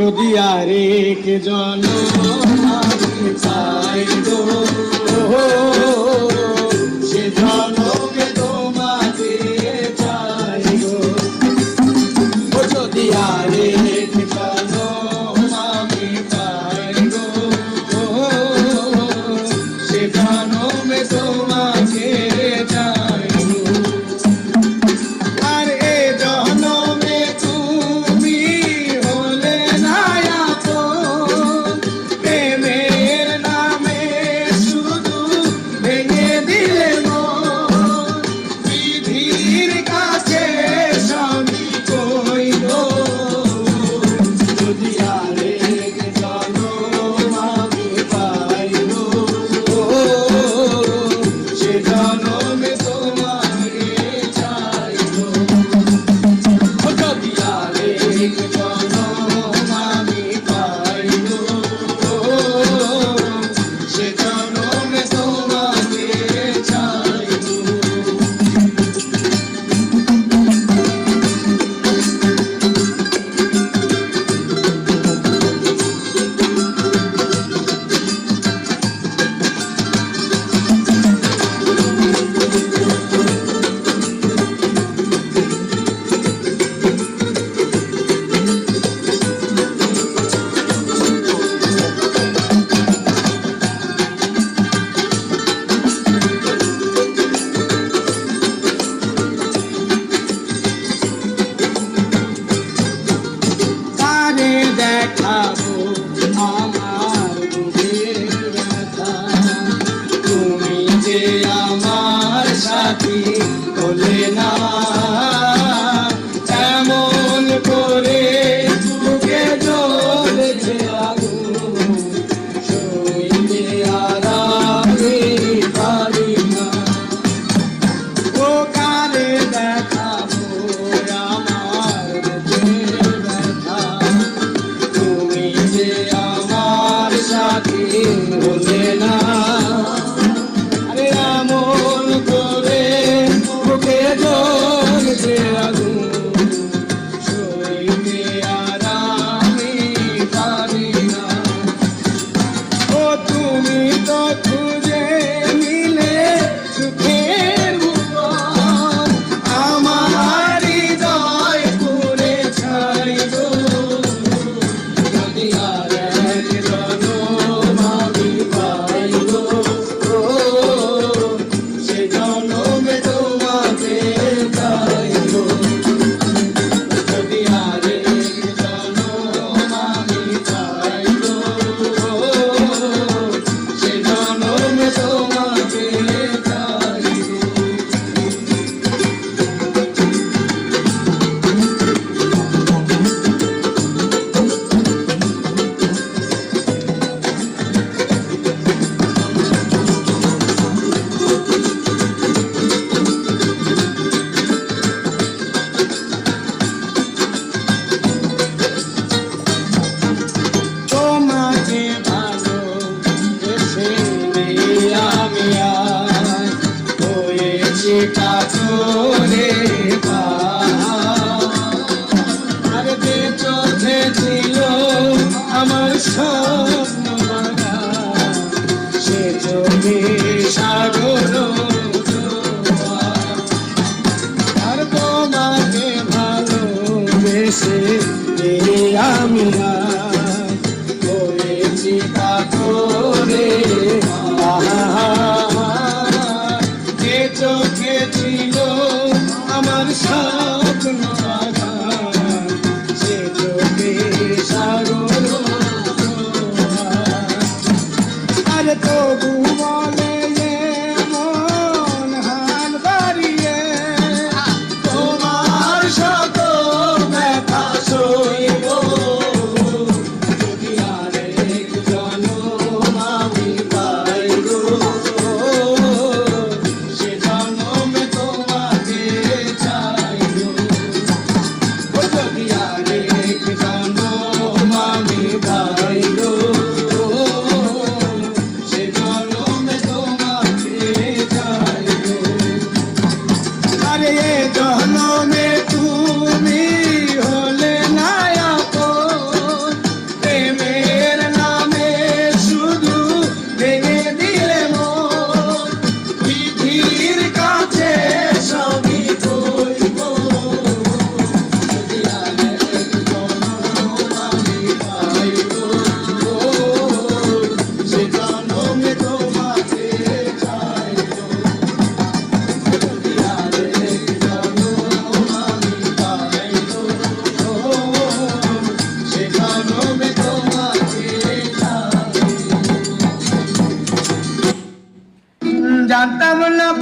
যদি আরেক জনম আমি পাই গো, সে জনমে তোমাকে চাই গো। যদি আরেক জনম আমি পাই গো, সে জনমে তোমাকে চাই গো। আর এ জনমে তুমি হলে না আপন, প্রেমের নামে শুধু ভেঙে দিলে মন। বিধির কাছে স্বামী কইল, যদি আরেক জনম আমি পাই গো, সে জনমে তোমাকে চাই গো। যদি আরেক জনম আমি পাই গো, সে জনমে তোমাকে চাই গো। কারে দেখাবো আমার বুকের ব্যথা, তুমি যে আমার সাথী হলে না। এমন করে বুকে জ্বলেছে আগুন, সইতে আর আমি পারি না। ও কারে দেখাবো আমার বুকের ব্যথা, তুমি যে আমার সাথী হলে না। আরে এমন করে বুকে জ্বলছে আগুন, সইতে আর আমি পারি না। ও তুমি তো খুঁজে নিলে সুখের ভুবন, আমার হৃদয় পুরে ছাই গো। যদি আরেক জনম আমি পাই গো, সে জনমে তোমাকে চাই গো। যদি আরেক জনম আমি পাই গো, সে জনমে তোমাকে চাই গো। তোমাকে ভালোবেসে আমি আজ হয়েছি কাতরে আর যে চোখে ছিল আমার স্বপ্ন বাগান, সে চোখে সাগর জোয়ার। আর তোমাকে ভালোবেসে আমি আজ হয়েছি কাতরে যে চোখে ছিল আমার স্বপ্ন বাগান, সে চোখে সাগর জোয়ার। আর তবু বলে মন হাল বাড়িয়ে, তোমার সকল ব্যথা সইব। যদি আরেক জনম আমি পাই গো, সে জনমে তোমাকে চাই গো। যদি আরেক জনম আমি পাই গো, সে জনমে তোমাকে চাই গো। আরে এ জনমে